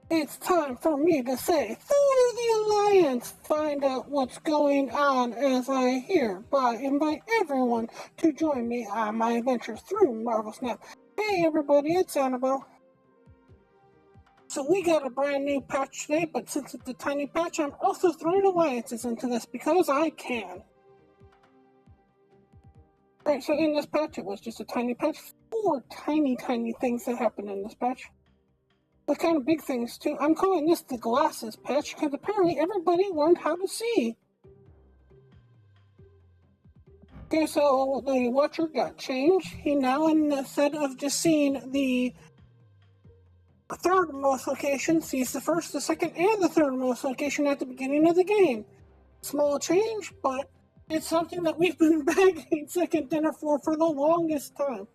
It's time for me to say, through the Alliance! Find out what's going on as I hereby invite everyone to join me on my adventures through Marvel Snap. Hey everybody, it's Annabelle. So we got a brand new patch today, but since it's a tiny patch, I'm also throwing alliances into this because I can. Right, so in this patch, it was just a tiny patch. 4 tiny things that happened in this patch. But kind of big things too. I'm calling this the glasses patch because apparently everybody learned how to see. Okay, so the Watcher got changed. He now, instead of just seeing the third most location, sees the first, the second, and the third most location at the beginning of the game. Small change, but it's something that we've been begging Second Dinner for the longest time.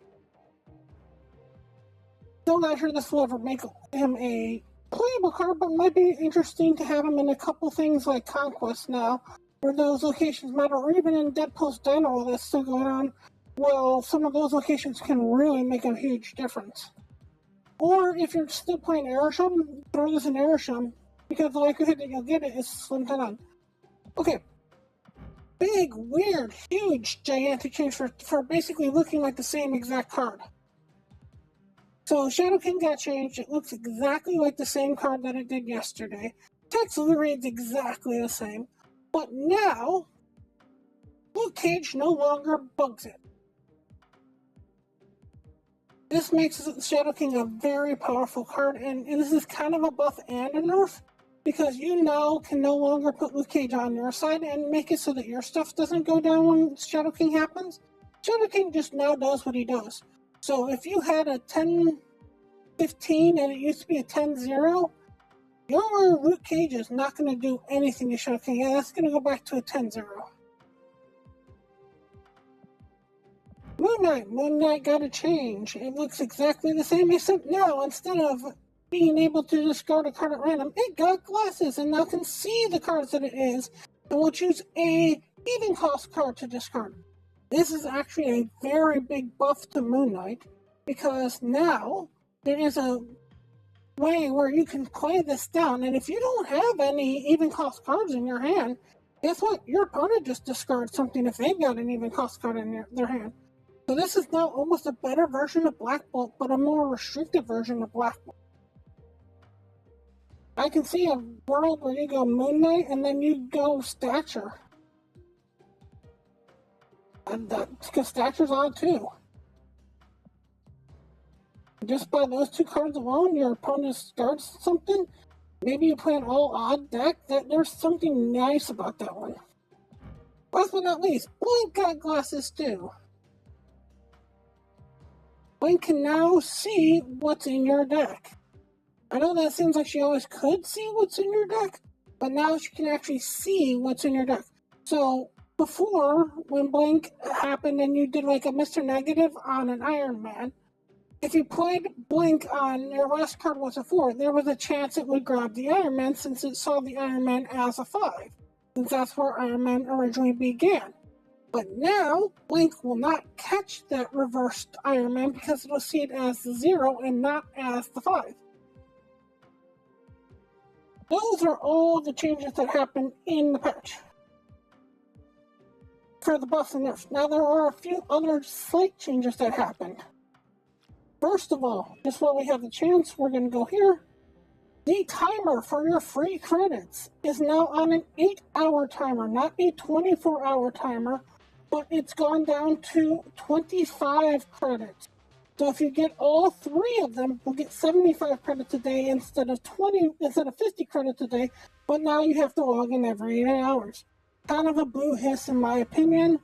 Still not sure this will ever make him a playable card, but it might be interesting to have him in a couple things like Conquest now, where those locations matter, or even in Deadpool's Dino that's still going on. Well, some of those locations can really make a huge difference. Or if you're still playing Airsham, throw this in Airsham, because the likelihood that you'll get it is slim to none. Okay. Big, weird, huge, gigantic change for basically looking like the same exact card. So Shadow King got changed. It looks exactly like the same card that it did yesterday. Text reads exactly the same. But now, Luke Cage no longer bugs it. This makes Shadow King a very powerful card, and this is kind of a buff and a nerf, because you now can no longer put Luke Cage on your side and make it so that your stuff doesn't go down when Shadow King happens. Shadow King just now does what he does. So if you had a 10-15 and it used to be a 10-0, your Luke Cage is not going to do anything to Shadow King. Yeah, that's going to go back to a 10-0. Moon Knight got a change. It looks exactly the same, except now, instead of being able to discard a card at random, it got glasses and now can see the cards that it is, and will choose a even cost card to discard. This is actually a very big buff to Moon Knight, because now there is a way where you can play this down, and if you don't have any even cost cards in your hand, guess what? Your opponent just discards something if they've got an even cost card in their hand. So this is now almost a better version of Black Bolt, but a more restricted version of Black Bolt. I can see a world where you go Moon Knight and then you go Stature. And because Stature's on too. Just by those 2 cards alone, your opponent starts something. Maybe you play an all-odd deck. There's something nice about that one. Last but not least, Blink got glasses too. Blink can now see what's in your deck. I know that seems like she always could see what's in your deck, but now she can actually see what's in your deck. So before, when Blink happened and you did like a Mr. Negative on an Iron Man, if you played Blink on your last card was a 4, there was a chance it would grab the Iron Man since it saw the Iron Man as a 5, since that's where Iron Man originally began. But now, Blink will not catch that reversed Iron Man because it'll see it as the 0 and not as the 5. Those are all the changes that happened in the patch for the buffs and nerfs. Now there are a few other slight changes that happened. First of all, just while we have the chance, we're going to go here. The timer for your free credits is now on an 8-hour timer, not a 24-hour timer, but it's gone down to 25 credits. So if you get all 3 of them, you'll get 75 credits a day instead of 50 credits a day, but now you have to log in every 8 hours. Kind of a boo hiss in my opinion.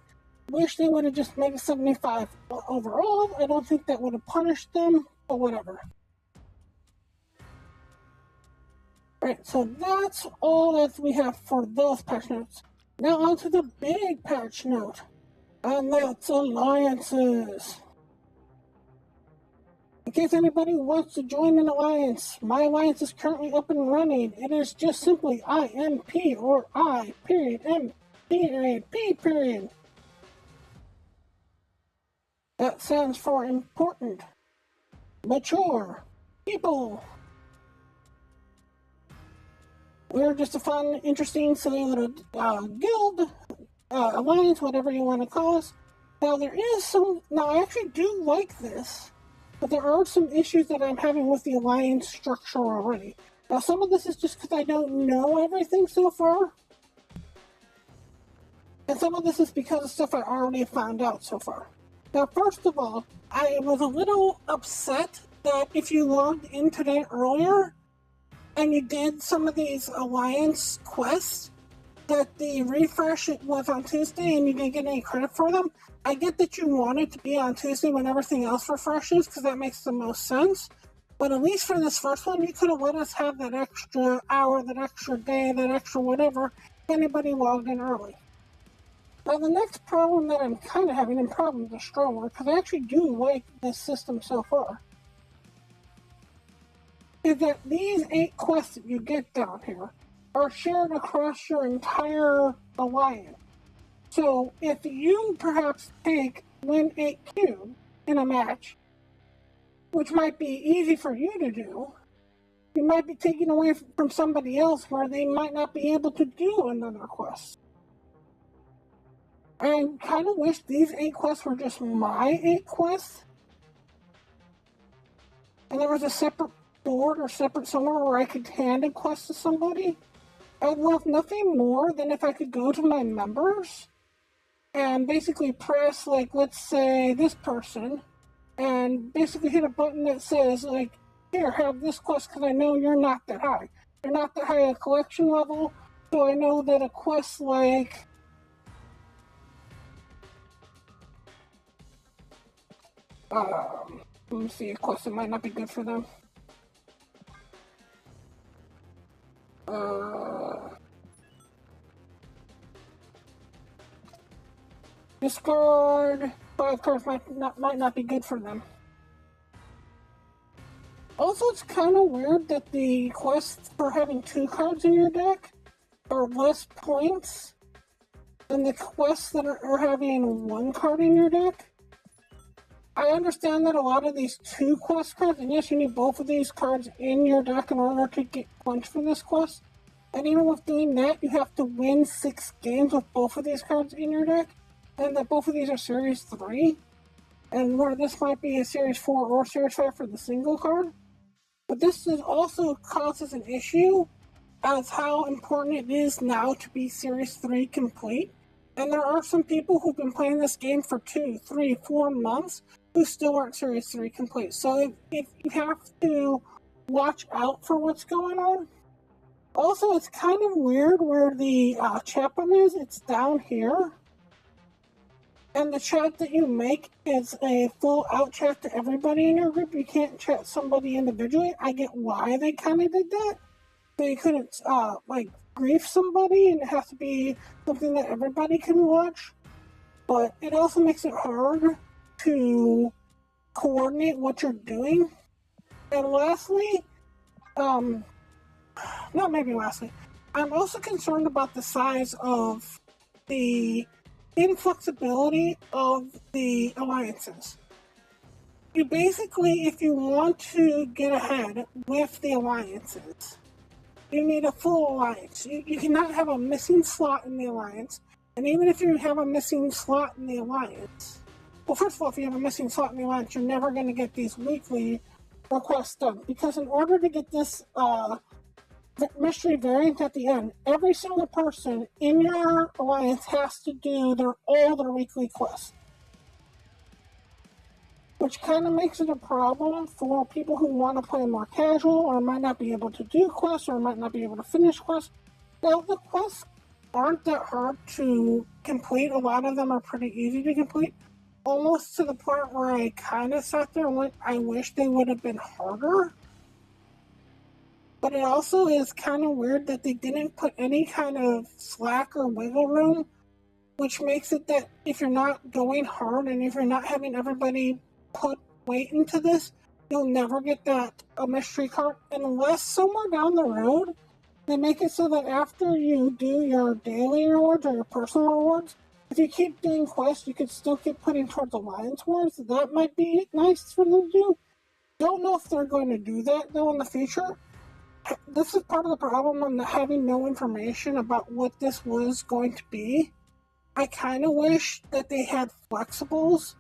Wish they would have just made it 75 overall. I don't think that would have punished them, but whatever. Right, so that's all that we have for those patch notes. Now on to the big patch note, and that's alliances. In case anybody wants to join an alliance, my alliance is currently up and running. It is just simply IMP or I.M.P. That stands for important, mature people. We're just a fun, interesting, silly little guild, alliance, whatever you want to call us. Now, I actually do like this, but there are some issues that I'm having with the alliance structure already. Now, some of this is just because I don't know everything so far, and some of this is because of stuff I already found out so far. Now, first of all, I was a little upset that if you logged in today earlier and you did some of these alliance quests, that the refresh was on Tuesday and you didn't get any credit for them. I get that you want it to be on Tuesday when everything else refreshes, because that makes the most sense. But at least for this first one, you could have let us have that extra hour, that extra day, that extra whatever, if anybody logged in early. Now, the next problem that I'm kind of having, and problems are strong word, because I actually do like this system so far, is that these 8 quests that you get down here are shared across your entire alliance. So if you perhaps take win 8 cube in a match, which might be easy for you to do, you might be taking away from somebody else where they might not be able to do another quest. I kind of wish these 8 quests were just my 8 quests, and there was a separate board or separate somewhere where I could hand a quest to somebody. I would love nothing more than if I could go to my members and basically press, like, let's say this person, and basically hit a button that says, like, here, have this quest, because I know you're not that high. You're not that high a collection level, so I know that a quest like, let me see, a quest that might not be good for them. Discard 5 cards might not be good for them. Also, it's kind of weird that the quests for having 2 cards in your deck are less points than the quests that are having 1 card in your deck. I understand that a lot of these 2 quest cards, and yes, you need both of these cards in your deck in order to get points for this quest. And even with doing that, you have to win 6 games with both of these cards in your deck. And that both of these are Series 3. And where this might be a Series 4 or Series 5 for the single card. But this also causes an issue as how important it is now to be Series 3 complete. And there are some people who've been playing this game for 2, 3, 4 months who still aren't Series 3 complete. So if you have to watch out for what's going on. Also, it's kind of weird where the chat button is. It's down here. And the chat that you make is a full out chat to everybody in your group. You can't chat somebody individually. I get why they kind of did that. So you couldn't, grief somebody, and it has to be something that everybody can watch. But it also makes it hard to coordinate what you're doing. And lastly, I'm also concerned about the size of the inflexibility of the alliances. You basically, if you want to get ahead with the alliances, you need a full alliance. You cannot have a missing slot in the alliance, and even if you have a missing slot in the alliance, well, first of all, if you have a missing slot in the alliance, you're never going to get these weekly requests done, because in order to get this mystery variant at the end, every single person in your alliance has to do all their weekly quests. Which kind of makes it a problem for people who want to play more casual, or might not be able to do quests, or might not be able to finish quests. Now, the quests aren't that hard to complete. A lot of them are pretty easy to complete. Almost to the point where I kind of sat there and went, I wish they would have been harder. But it also is kind of weird that they didn't put any kind of slack or wiggle room, which makes it that if you're not going hard and if you're not having everybody put weight into this, you'll never get a mystery card unless somewhere down the road they make it so that after you do your daily rewards or your personal rewards, if you keep doing quests, you can still keep putting towards alliance wars. That might be nice for them to do. Don't know if they're going to do that though in the future. this is part of the problem on having no information about what this was going to be. I kind of wish that they had flexibles.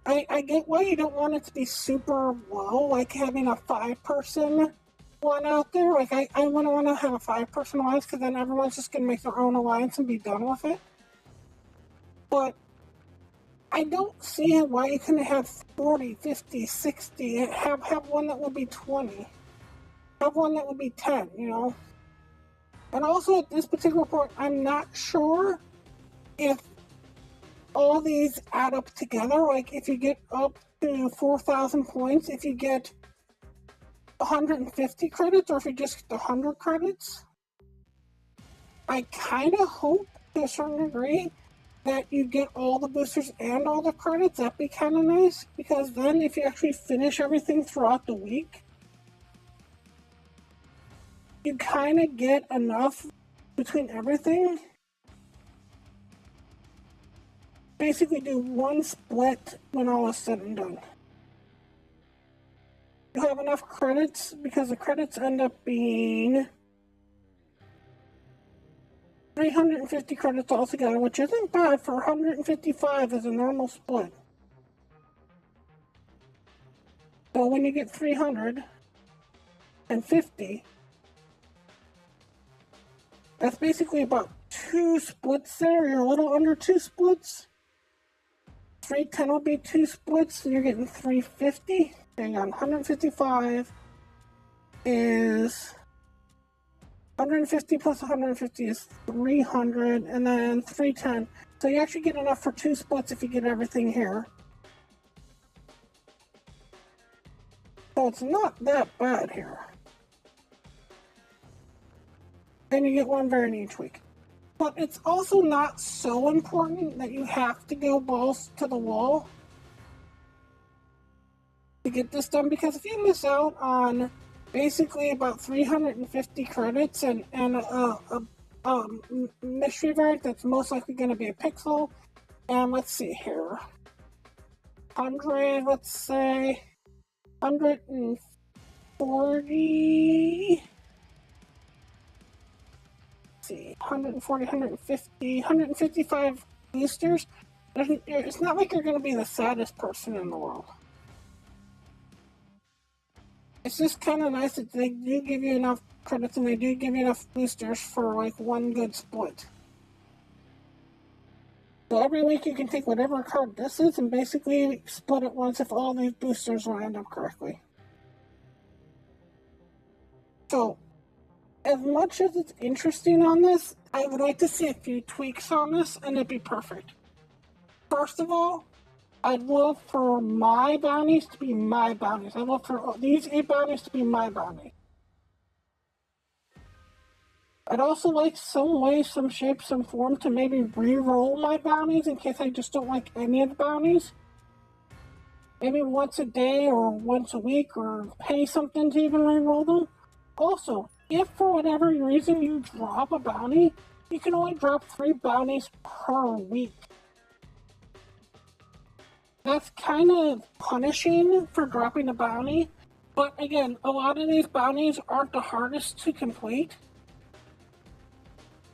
I get why you don't want it to be super low, like having a 5-person one out there. Like, I wouldn't want to have a 5-person alliance because then everyone's just going to make their own alliance and be done with it. But I don't see why you couldn't have 40, 50, 60, have one that would be 20. Have one that would be 10, you know? And also at this particular point, I'm not sure if all these add up together. Like, if you get up to 4,000 points, if you get 150 credits, or if you just get 100 credits. I kind of hope, to a certain degree, that you get all the boosters and all the credits. That'd be kind of nice, because then if you actually finish everything throughout the week, you kind of get enough between everything. Basically do one split when all is said and done. You have enough credits, because the credits end up being 350 credits altogether, which isn't bad for 155 as a normal split. So when you get 350, that's basically about 2 splits there. You're a little under 2 splits. 310 will be 2 splits, so you're getting 350. Hang on, 155 is 150 plus 150 is 300, and then 310. So you actually get enough for 2 splits if you get everything here. So it's not that bad here. Then you get one variant each week. But it's also not so important that you have to go balls to the wall to get this done, because if you miss out on basically about 350 credits and a mystery variant that's most likely going to be a pixel, and let's see here, 100, let's say 140, let's see, 140, 150, 155 boosters. It's not like you're going to be the saddest person in the world. It's just kind of nice that they do give you enough credits and they do give you enough boosters for like one good split. So every week you can take whatever card this is and basically split it once if all these boosters lined up correctly. So, as much as it's interesting on this, I would like to see a few tweaks on this and it'd be perfect. First of all, I'd love for my bounties to be my bounties. I'd love for these 8 bounties to be my bounty. I'd also like some way, some shape, some form to maybe re-roll my bounties in case I just don't like any of the bounties. Maybe once a day or once a week, or pay something to even re-roll them. Also, if for whatever reason you drop a bounty, you can only drop 3 bounties per week. That's kind of punishing for dropping a bounty, but again, a lot of these bounties aren't the hardest to complete.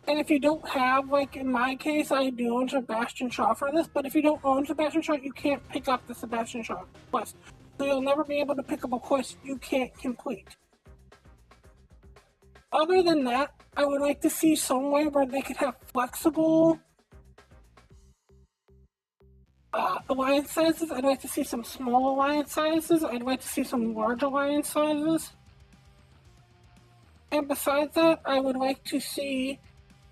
And if you don't have, like in my case, I do own Sebastian Shaw for this, but if you don't own Sebastian Shaw, you can't pick up the Sebastian Shaw quest. So you'll never be able to pick up a quest you can't complete. Other than that, I would like to see some way where they could have flexible alliance sizes. I'd like to see some small alliance sizes. I'd like to see some large alliance sizes. And besides that, I would like to see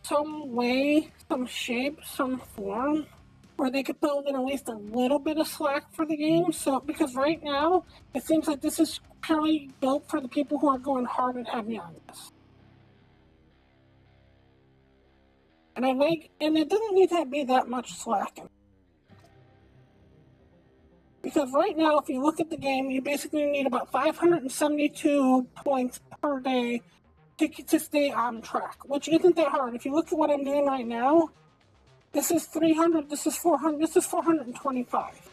some way, some shape, some form where they could build in at least a little bit of slack for the game. So, because right now, it seems like this is purely built for the people who are going hard and heavy on this. And it doesn't need to be that much slack in it. Because right now, if you look at the game, you basically need about 572 points per day to stay on track, which isn't that hard. If you look at what I'm doing right now, this is 300, this is 400, this is 425.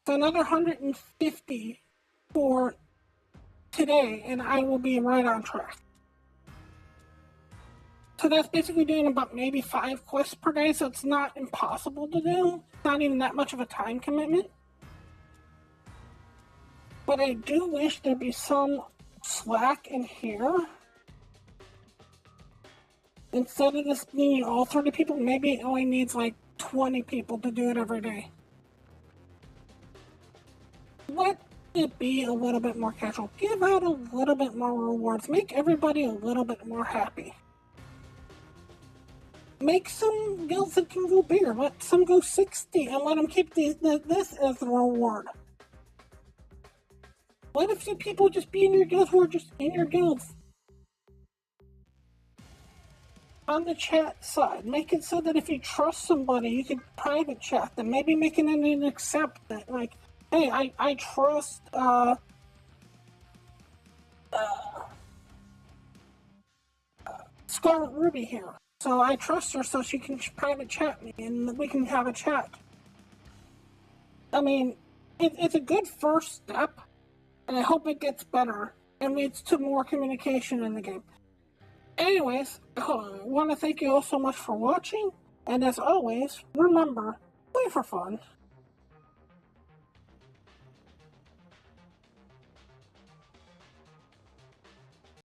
So another 150 for today, and I will be right on track. So that's basically doing about maybe 5 quests per day, so it's not impossible to do. It's not even that much of a time commitment. But I do wish there'd be some slack in here. Instead of this being all 30 people, maybe it only needs like 20 people to do it every day. Let it be a little bit more casual. Give out a little bit more rewards. Make everybody a little bit more happy. Make some guilds that can go bigger. Let some go 60 and let them keep this as the reward. Let a few people just be in your guild who are just in your guilds. On the chat side, make it so that if you trust somebody, you can private chat them. Maybe making it accept that, like, hey, I trust Scarlet Ruby here. So I trust her so she can private chat me and we can have a chat. I mean, it's a good first step, and I hope it gets better and leads to more communication in the game. Anyways, I want to thank you all so much for watching, and as always, remember, play for fun.